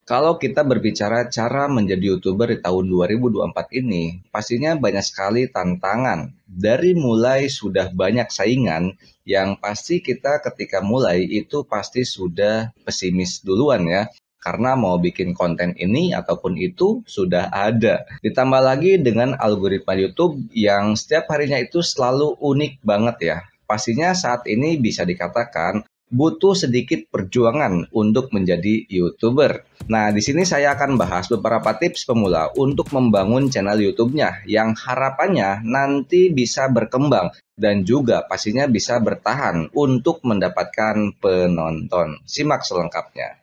Kalau kita berbicara cara menjadi YouTuber di tahun 2024 ini, pastinya banyak sekali tantangan. Dari mulai sudah banyak saingan, yang pasti kita ketika mulai itu pasti sudah pesimis duluan ya. Karena mau bikin konten ini ataupun itu sudah ada. Ditambah lagi dengan algoritma YouTube yang setiap harinya itu selalu unik banget ya. Pastinya saat ini bisa dikatakan butuh sedikit perjuangan untuk menjadi YouTuber. Nah, di sini saya akan bahas beberapa tips pemula untuk membangun channel YouTube-nya yang harapannya nanti bisa berkembang dan juga pastinya bisa bertahan untuk mendapatkan penonton. Simak selengkapnya.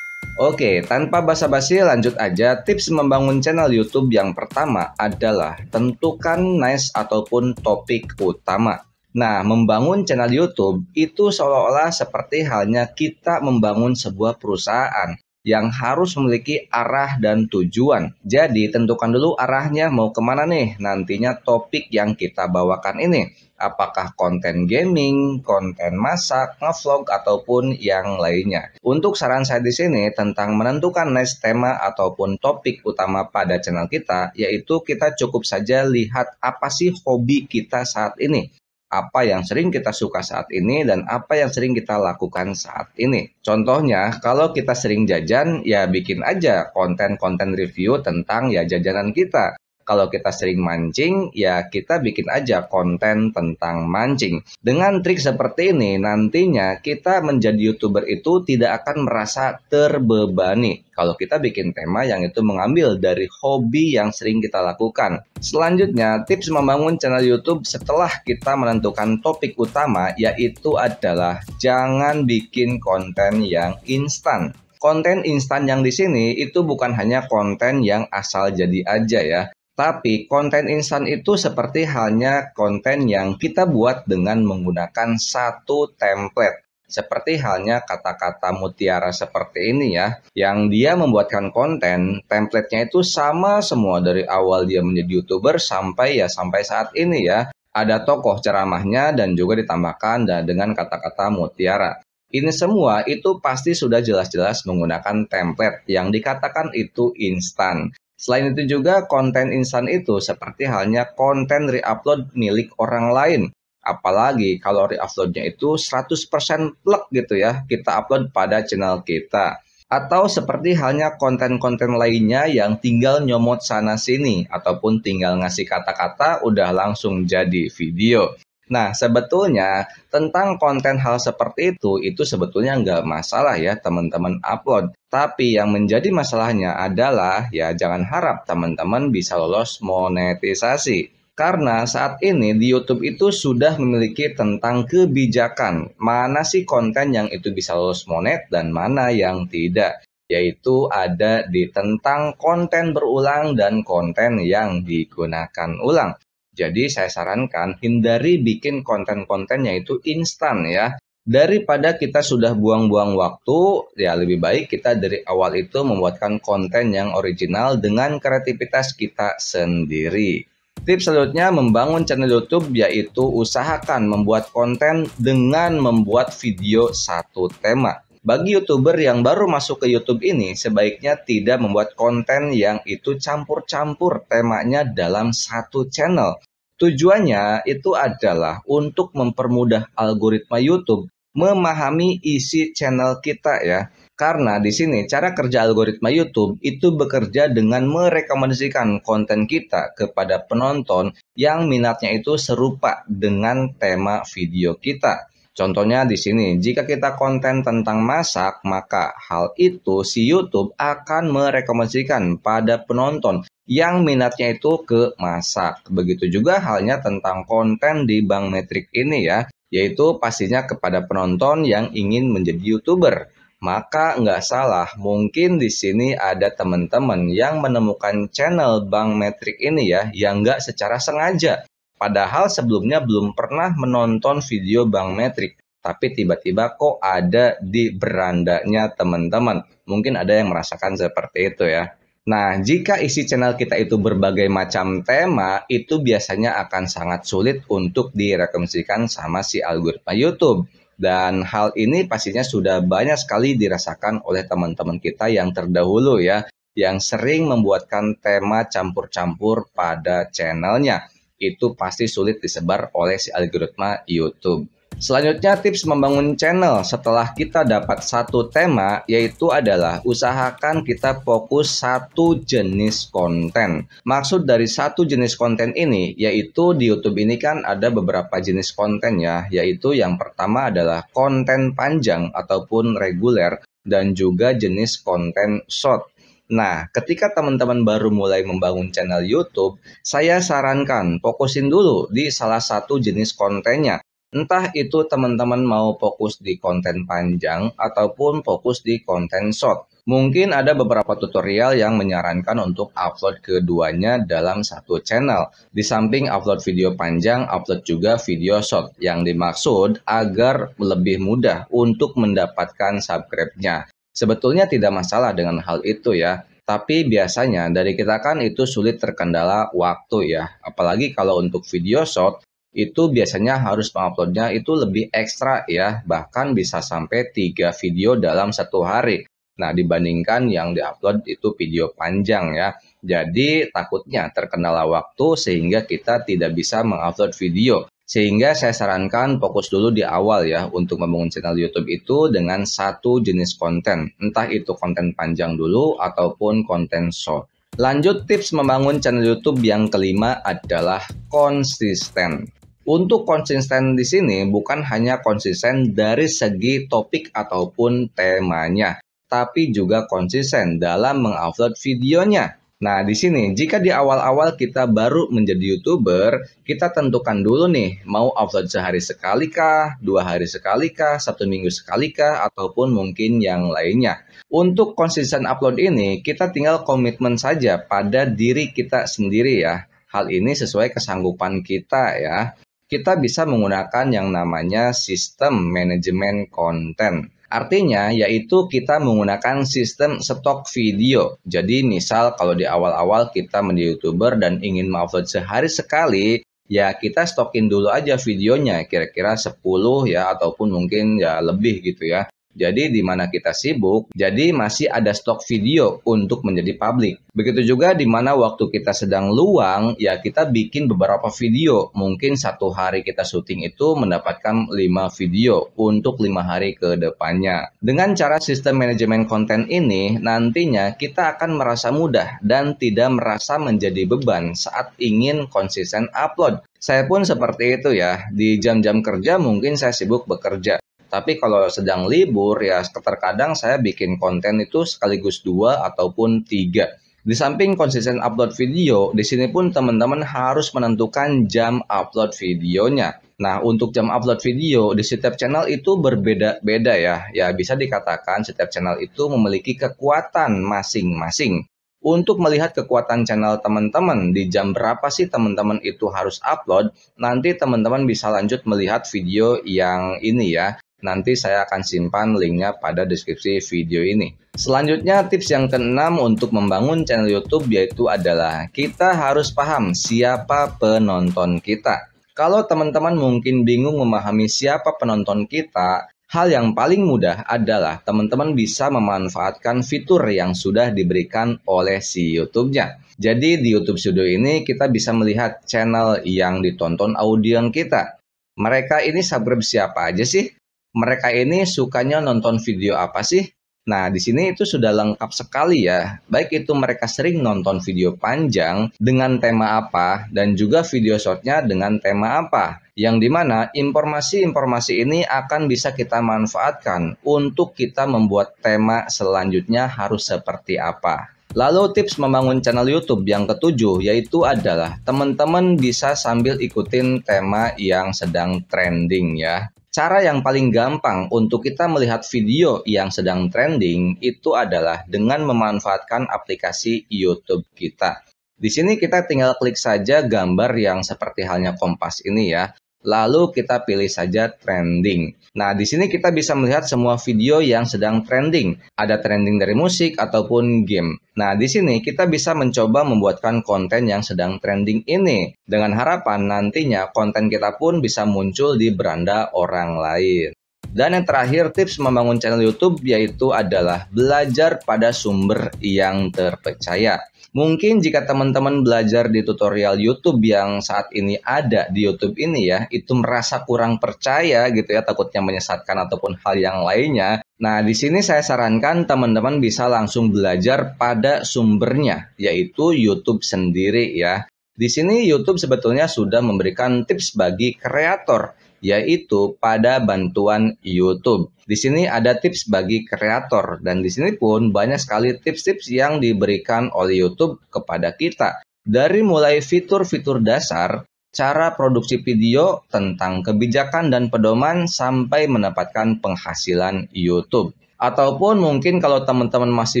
Oke, tanpa basa-basi lanjut aja. Tips membangun channel YouTube yang pertama adalah tentukan niche ataupun topik utama. Nah, membangun channel YouTube itu seolah-olah seperti halnya kita membangun sebuah perusahaan yang harus memiliki arah dan tujuan. Jadi, tentukan dulu arahnya mau kemana nih nantinya topik yang kita bawakan ini. Apakah konten gaming, konten masak, ngevlog, ataupun yang lainnya. Untuk saran saya di sini tentang menentukan niche tema ataupun topik utama pada channel kita, yaitu kita cukup saja lihat apa sih hobi kita saat ini. Apa yang sering kita suka saat ini dan apa yang sering kita lakukan saat ini. Contohnya, kalau kita sering jajan, ya bikin aja konten-konten review tentang ya jajanan kita. Kalau kita sering mancing, ya kita bikin aja konten tentang mancing. Dengan trik seperti ini, nantinya kita menjadi YouTuber itu tidak akan merasa terbebani. Kalau kita bikin tema yang itu mengambil dari hobi yang sering kita lakukan. Selanjutnya, tips membangun channel YouTube setelah kita menentukan topik utama, yaitu adalah jangan bikin konten yang instan. Konten instan yang di sini itu bukan hanya konten yang asal jadi aja ya. Tapi konten instan itu seperti halnya konten yang kita buat dengan menggunakan satu template. Seperti halnya kata-kata mutiara seperti ini ya. Yang dia membuatkan konten, template-nya itu sama semua dari awal dia menjadi YouTuber sampai saat ini ya. Ada tokoh ceramahnya dan juga ditambahkan dengan kata-kata mutiara. Ini semua itu pasti sudah jelas-jelas menggunakan template yang dikatakan itu instan. Selain itu juga konten instan itu seperti halnya konten re-upload milik orang lain. Apalagi kalau re-uploadnya itu 100% plek gitu ya, kita upload pada channel kita. Atau seperti halnya konten-konten lainnya yang tinggal nyomot sana-sini, ataupun tinggal ngasih kata-kata udah langsung jadi video. Nah, sebetulnya tentang konten hal seperti itu sebetulnya nggak masalah ya teman-teman upload. Tapi yang menjadi masalahnya adalah ya jangan harap teman-teman bisa lolos monetisasi. Karena saat ini di YouTube itu sudah memiliki tentang kebijakan mana sih konten yang itu bisa lolos monet dan mana yang tidak. Yaitu ada di tentang konten berulang dan konten yang digunakan ulang. Jadi saya sarankan hindari bikin konten-konten yaitu instan ya. Daripada kita sudah buang-buang waktu, ya lebih baik kita dari awal itu membuatkan konten yang original dengan kreativitas kita sendiri. Tips selanjutnya membangun channel YouTube yaitu usahakan membuat konten dengan membuat video satu tema. Bagi YouTuber yang baru masuk ke YouTube ini, sebaiknya tidak membuat konten yang itu campur-campur temanya dalam satu channel. Tujuannya itu adalah untuk mempermudah algoritma YouTube memahami isi channel kita ya. Karena di sini cara kerja algoritma YouTube itu bekerja dengan merekomendasikan konten kita kepada penonton yang minatnya itu serupa dengan tema video kita. Contohnya di sini, jika kita konten tentang masak, maka hal itu si YouTube akan merekomendasikan pada penonton yang minatnya itu ke masak. Begitu juga halnya tentang konten di Bank Metrik ini ya, yaitu pastinya kepada penonton yang ingin menjadi YouTuber. Maka nggak salah, mungkin di sini ada teman-teman yang menemukan channel Bank Metrik ini ya, yang nggak secara sengaja. Padahal sebelumnya belum pernah menonton video Bang Metrik, tapi tiba-tiba kok ada di berandanya teman-teman. Mungkin ada yang merasakan seperti itu ya. Nah, jika isi channel kita itu berbagai macam tema, itu biasanya akan sangat sulit untuk direkomendasikan sama si algoritma YouTube. Dan hal ini pastinya sudah banyak sekali dirasakan oleh teman-teman kita yang terdahulu ya, yang sering membuatkan tema campur-campur pada channelnya. Itu pasti sulit disebar oleh si algoritma YouTube. Selanjutnya tips membangun channel setelah kita dapat satu tema yaitu adalah usahakan kita fokus satu jenis konten. Maksud dari satu jenis konten ini yaitu di YouTube ini kan ada beberapa jenis konten ya, yaitu yang pertama adalah konten panjang ataupun reguler dan juga jenis konten short. Nah, ketika teman-teman baru mulai membangun channel YouTube, saya sarankan fokusin dulu di salah satu jenis kontennya. Entah itu teman-teman mau fokus di konten panjang ataupun fokus di konten short. Mungkin ada beberapa tutorial yang menyarankan untuk upload keduanya dalam satu channel. Di samping upload video panjang, upload juga video short. Yang dimaksud agar lebih mudah untuk mendapatkan subscribe-nya. Sebetulnya tidak masalah dengan hal itu ya. Tapi biasanya dari kita kan itu sulit terkendala waktu ya. Apalagi kalau untuk video short, itu biasanya harus menguploadnya itu lebih ekstra ya, bahkan bisa sampai 3 video dalam satu hari. Nah, dibandingkan yang diupload itu video panjang ya. Jadi takutnya terkendala waktu sehingga kita tidak bisa mengupload video. Sehingga saya sarankan fokus dulu di awal ya untuk membangun channel YouTube itu dengan satu jenis konten. Entah itu konten panjang dulu ataupun konten short. Lanjut tips membangun channel YouTube yang kelima adalah konsisten. Untuk konsisten di sini bukan hanya konsisten dari segi topik ataupun temanya, tapi juga konsisten dalam mengupload videonya. Nah, di sini jika di awal-awal kita baru menjadi YouTuber, kita tentukan dulu nih, mau upload sehari sekali kah, 2 hari sekali kah, 1 minggu sekali kah, ataupun mungkin yang lainnya. Untuk konsisten upload ini, kita tinggal komitmen saja pada diri kita sendiri ya. Hal ini sesuai kesanggupan kita ya. Kita bisa menggunakan yang namanya sistem manajemen konten. Artinya yaitu kita menggunakan sistem stok video. Jadi misal kalau di awal-awal kita menjadi YouTuber dan ingin mengupload sehari sekali, ya kita stokin dulu aja videonya kira-kira 10 ya ataupun mungkin ya lebih gitu ya. Jadi di mana kita sibuk, jadi masih ada stok video untuk menjadi publik. Begitu juga di mana waktu kita sedang luang, ya kita bikin beberapa video. Mungkin satu hari kita syuting itu mendapatkan 5 video untuk 5 hari ke depannya. Dengan cara sistem manajemen konten ini, nantinya kita akan merasa mudah dan tidak merasa menjadi beban saat ingin konsisten upload. Saya pun seperti itu ya, di jam-jam kerja mungkin saya sibuk bekerja. Tapi kalau sedang libur ya terkadang saya bikin konten itu sekaligus 2 ataupun 3. Di samping konsisten upload video, di sini pun teman-teman harus menentukan jam upload videonya. Nah, untuk jam upload video di setiap channel itu berbeda-beda ya. Ya bisa dikatakan setiap channel itu memiliki kekuatan masing-masing. Untuk melihat kekuatan channel teman-teman di jam berapa sih teman-teman itu harus upload, nanti teman-teman bisa lanjut melihat video yang ini ya. Nanti saya akan simpan linknya pada deskripsi video ini. Selanjutnya tips yang keenam untuk membangun channel YouTube yaitu adalah kita harus paham siapa penonton kita. Kalau teman-teman mungkin bingung memahami siapa penonton kita, hal yang paling mudah adalah teman-teman bisa memanfaatkan fitur yang sudah diberikan oleh si YouTube-nya. Jadi di YouTube Studio ini kita bisa melihat channel yang ditonton audiens kita. Mereka ini subscribe siapa aja sih? Mereka ini sukanya nonton video apa sih? Nah, di sini itu sudah lengkap sekali ya. Baik itu mereka sering nonton video panjang dengan tema apa dan juga video shortnya dengan tema apa. Yang dimana informasi-informasi ini akan bisa kita manfaatkan untuk kita membuat tema selanjutnya harus seperti apa. Lalu tips membangun channel YouTube yang ketujuh yaitu adalah teman-teman bisa sambil ikutin tema yang sedang trending ya. Cara yang paling gampang untuk kita melihat video yang sedang trending itu adalah dengan memanfaatkan aplikasi YouTube kita. Di sini kita tinggal klik saja gambar yang seperti halnya Kompas ini ya. Lalu kita pilih saja trending. Nah, di sini kita bisa melihat semua video yang sedang trending. Ada trending dari musik ataupun game. Nah, di sini kita bisa mencoba membuatkan konten yang sedang trending ini. Dengan harapan nantinya konten kita pun bisa muncul di beranda orang lain. Dan yang terakhir, tips membangun channel YouTube yaitu adalah belajar pada sumber yang terpercaya. Mungkin jika teman-teman belajar di tutorial YouTube yang saat ini ada di YouTube ini ya, itu merasa kurang percaya gitu ya, takutnya menyesatkan ataupun hal yang lainnya. Nah, di sini saya sarankan teman-teman bisa langsung belajar pada sumbernya, yaitu YouTube sendiri ya. Di sini YouTube sebetulnya sudah memberikan tips bagi kreator, yaitu pada bantuan YouTube. Di sini ada tips bagi kreator dan di sini pun banyak sekali tips-tips yang diberikan oleh YouTube kepada kita. Dari mulai fitur-fitur dasar, cara produksi video, tentang kebijakan dan pedoman sampai mendapatkan penghasilan YouTube. Ataupun mungkin kalau teman-teman masih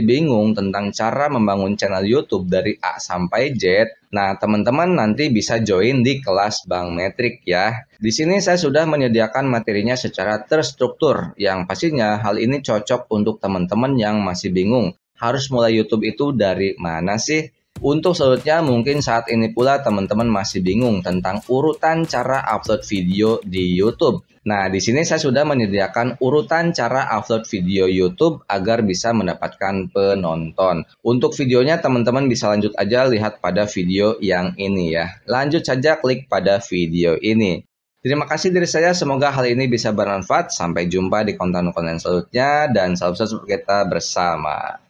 bingung tentang cara membangun channel YouTube dari A sampai Z, nah teman-teman nanti bisa join di kelas Bang Metrik ya. Di sini saya sudah menyediakan materinya secara terstruktur, yang pastinya hal ini cocok untuk teman-teman yang masih bingung. Harus mulai YouTube itu dari mana sih? Untuk selanjutnya mungkin saat ini pula teman-teman masih bingung tentang urutan cara upload video di YouTube. Nah, di sini saya sudah menyediakan urutan cara upload video YouTube agar bisa mendapatkan penonton. Untuk videonya teman-teman bisa lanjut aja lihat pada video yang ini ya. Lanjut saja klik pada video ini. Terima kasih dari saya, semoga hal ini bisa bermanfaat. Sampai jumpa di konten-konten selanjutnya dan salam sukses kita bersama.